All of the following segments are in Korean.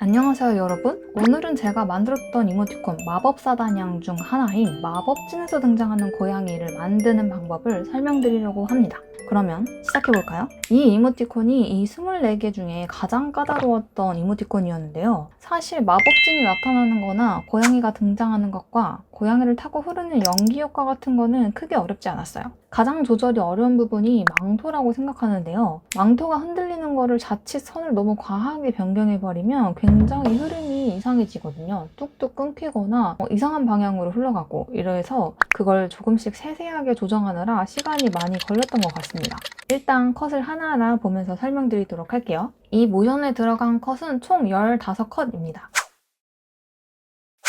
안녕하세요 여러분. 오늘은 제가 만들었던 이모티콘 마법사단양 중 하나인 마법진에서 등장하는 고양이를 만드는 방법을 설명드리려고 합니다. 그러면 시작해볼까요? 이 이모티콘이 이 24개 중에 가장 까다로웠던 이모티콘이었는데요. 사실 마법진이 나타나는 거나 고양이가 등장하는 것과 고양이를 타고 흐르는 연기 효과 같은 거는 크게 어렵지 않았어요. 가장 조절이 어려운 부분이 망토라고 생각하는데요. 망토가 흔들리는 거를 자칫 선을 너무 과하게 변경해버리면 굉장히 흐름이 이상해지거든요. 뚝뚝 끊기거나 이상한 방향으로 흘러가고 이래서 그걸 조금씩 세세하게 조정하느라 시간이 많이 걸렸던 것 같습니다. 일단 컷을 하나하나 보면서 설명드리도록 할게요. 이 모션에 들어간 컷은 총 15컷입니다.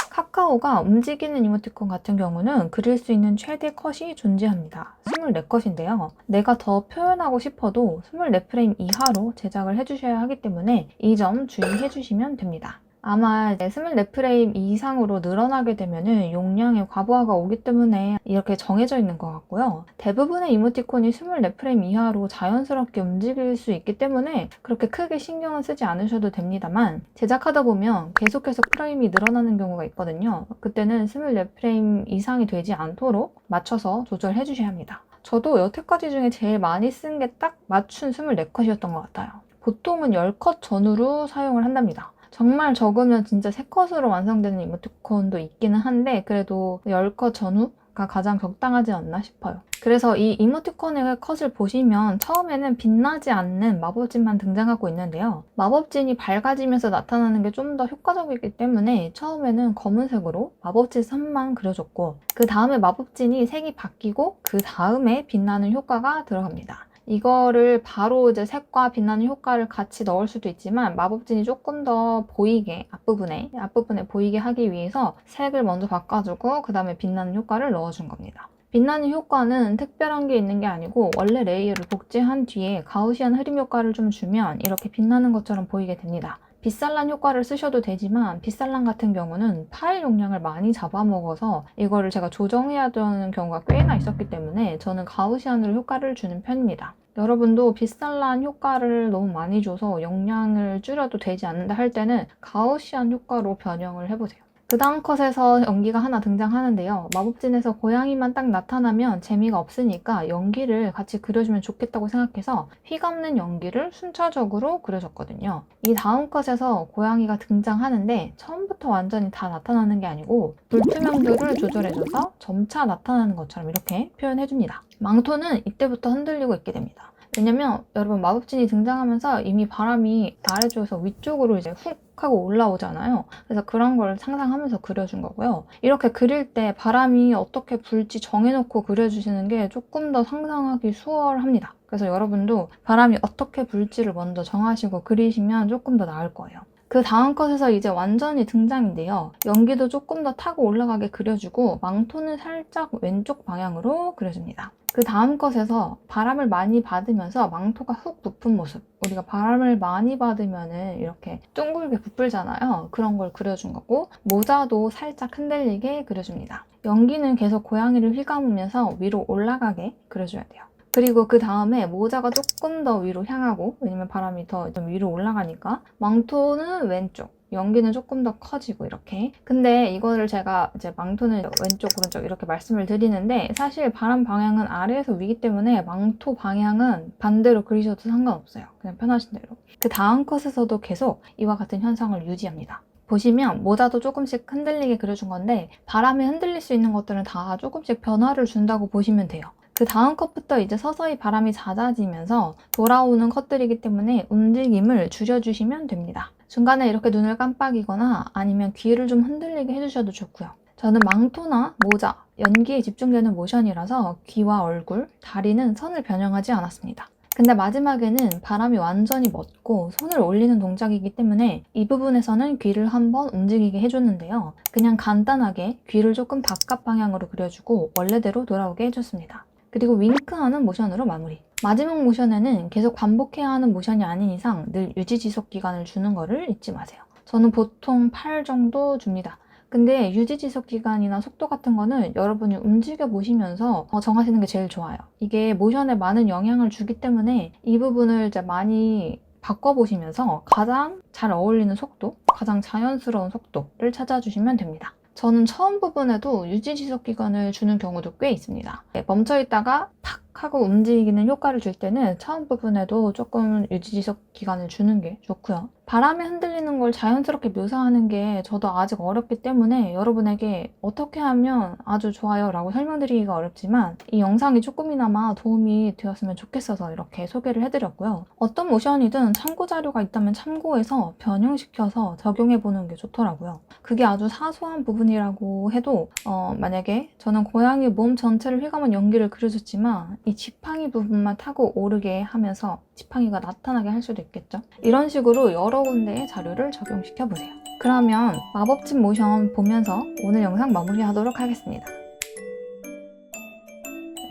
카카오가 움직이는 이모티콘 같은 경우는 그릴 수 있는 최대 컷이 존재합니다. 24컷인데요. 내가 더 표현하고 싶어도 24프레임 이하로 제작을 해주셔야 하기 때문에 이 점 주의해 주시면 됩니다. 아마 이제 24프레임 이상으로 늘어나게 되면은 용량의 과부하가 오기 때문에 이렇게 정해져 있는 것 같고요. 대부분의 이모티콘이 24프레임 이하로 자연스럽게 움직일 수 있기 때문에 그렇게 크게 신경은 쓰지 않으셔도 됩니다만 제작하다 보면 계속해서 프레임이 늘어나는 경우가 있거든요. 그때는 24프레임 이상이 되지 않도록 맞춰서 조절해 주셔야 합니다. 저도 여태까지 중에 제일 많이 쓴 게 딱 맞춘 24컷이었던 것 같아요. 보통은 10컷 전후로 사용을 한답니다. 정말 적으면 진짜 3컷으로 완성되는 이모티콘도 있기는 한데 그래도 10컷 전후가 가장 적당하지 않나 싶어요. 그래서 이 이모티콘의 컷을 보시면 처음에는 빛나지 않는 마법진만 등장하고 있는데요. 마법진이 밝아지면서 나타나는 게 좀 더 효과적이기 때문에 처음에는 검은색으로 마법진 선만 그려줬고 그 다음에 마법진이 색이 바뀌고 그 다음에 빛나는 효과가 들어갑니다. 이거를 바로 이제 색과 빛나는 효과를 같이 넣을 수도 있지만 마법진이 조금 더 보이게 앞부분에 보이게 하기 위해서 색을 먼저 바꿔주고 그 다음에 빛나는 효과를 넣어준 겁니다. 빛나는 효과는 특별한 게 있는 게 아니고 원래 레이어를 복제한 뒤에 가우시안 흐림 효과를 좀 주면 이렇게 빛나는 것처럼 보이게 됩니다. 빗살란 효과를 쓰셔도 되지만 빗살란 같은 경우는 파일 용량을 많이 잡아먹어서 이거를 제가 조정해야 되는 경우가 꽤나 있었기 때문에 저는 가우시안으로 효과를 주는 편입니다. 여러분도 빗살란 효과를 너무 많이 줘서 용량을 줄여도 되지 않는다 할 때는 가우시안 효과로 변형을 해보세요. 그 다음 컷에서 연기가 하나 등장하는데요. 마법진에서 고양이만 딱 나타나면 재미가 없으니까 연기를 같이 그려주면 좋겠다고 생각해서 휘감는 연기를 순차적으로 그려줬거든요. 이 다음 컷에서 고양이가 등장하는데 처음부터 완전히 다 나타나는 게 아니고 불투명도를 조절해줘서 점차 나타나는 것처럼 이렇게 표현해줍니다. 망토는 이때부터 흔들리고 있게 됩니다. 왜냐면 여러분 마법진이 등장하면서 이미 바람이 아래쪽에서 위쪽으로 이제 훅 하고 올라오잖아요. 그래서 그런 걸 상상하면서 그려준 거고요. 이렇게 그릴 때 바람이 어떻게 불지 정해놓고 그려주시는 게 조금 더 상상하기 수월합니다. 그래서 여러분도 바람이 어떻게 불지를 먼저 정하시고 그리시면 조금 더 나을 거예요. 그 다음 컷에서 이제 완전히 등장인데요. 연기도 조금 더 타고 올라가게 그려주고 망토는 살짝 왼쪽 방향으로 그려줍니다. 그 다음 컷에서 바람을 많이 받으면서 망토가 훅 부푼 모습, 우리가 바람을 많이 받으면은 이렇게 둥글게 부풀잖아요. 그런 걸 그려준 거고 모자도 살짝 흔들리게 그려줍니다. 연기는 계속 고양이를 휘감으면서 위로 올라가게 그려줘야 돼요. 그리고 그 다음에 모자가 조금 더 위로 향하고, 왜냐면 바람이 더 위로 올라가니까, 망토는 왼쪽, 연기는 조금 더 커지고 이렇게. 근데 이거를 제가 이제 망토는 왼쪽 오른쪽 이렇게 말씀을 드리는데 사실 바람 방향은 아래에서 위기 때문에 망토 방향은 반대로 그리셔도 상관없어요. 그냥 편하신 대로. 그 다음 컷에서도 계속 이와 같은 현상을 유지합니다. 보시면 모자도 조금씩 흔들리게 그려준 건데 바람에 흔들릴 수 있는 것들은 다 조금씩 변화를 준다고 보시면 돼요. 그 다음 컷부터 이제 서서히 바람이 잦아지면서 돌아오는 컷들이기 때문에 움직임을 줄여주시면 됩니다. 중간에 이렇게 눈을 깜빡이거나 아니면 귀를 좀 흔들리게 해주셔도 좋고요. 저는 망토나 모자, 연기에 집중되는 모션이라서 귀와 얼굴, 다리는 선을 변형하지 않았습니다. 근데 마지막에는 바람이 완전히 멎고 손을 올리는 동작이기 때문에 이 부분에서는 귀를 한번 움직이게 해줬는데요. 그냥 간단하게 귀를 조금 바깥 방향으로 그려주고 원래대로 돌아오게 해줬습니다. 그리고 윙크하는 모션으로 마무리. 마지막 모션에는 계속 반복해야 하는 모션이 아닌 이상 늘 유지 지속 기간을 주는 거를 잊지 마세요. 저는 보통 8 정도 줍니다. 근데 유지 지속 기간이나 속도 같은 거는 여러분이 움직여 보시면서 정하시는 게 제일 좋아요. 이게 모션에 많은 영향을 주기 때문에 이 부분을 이제 많이 바꿔보시면서 가장 잘 어울리는 속도, 가장 자연스러운 속도를 찾아주시면 됩니다. 저는 처음 부분에도 유지 지속 기간을 주는 경우도 꽤 있습니다. 멈춰 있다가 팍 하고 움직이는 효과를 줄 때는 처음 부분에도 조금 유지 지속 기간을 주는 게 좋고요. 바람에 흔들리는 걸 자연스럽게 묘사하는 게 저도 아직 어렵기 때문에 여러분에게 어떻게 하면 아주 좋아요 라고 설명드리기가 어렵지만 이 영상이 조금이나마 도움이 되었으면 좋겠어서 이렇게 소개를 해드렸고요. 어떤 모션이든 참고 자료가 있다면 참고해서 변형시켜서 적용해보는 게 좋더라고요. 그게 아주 사소한 부분이라고 해도 만약에 저는 고양이 몸 전체를 휘감은 연기를 그려줬지만 이 지팡이 부분만 타고 오르게 하면서 지팡이가 나타나게 할 수도 있겠죠. 이런 식으로 여러 군데의 자료를 적용시켜 보세요. 그러면 마법진 모션 보면서 오늘 영상 마무리하도록 하겠습니다.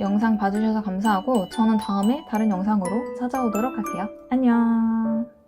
영상 봐주셔서 감사하고 저는 다음에 다른 영상으로 찾아오도록 할게요. 안녕.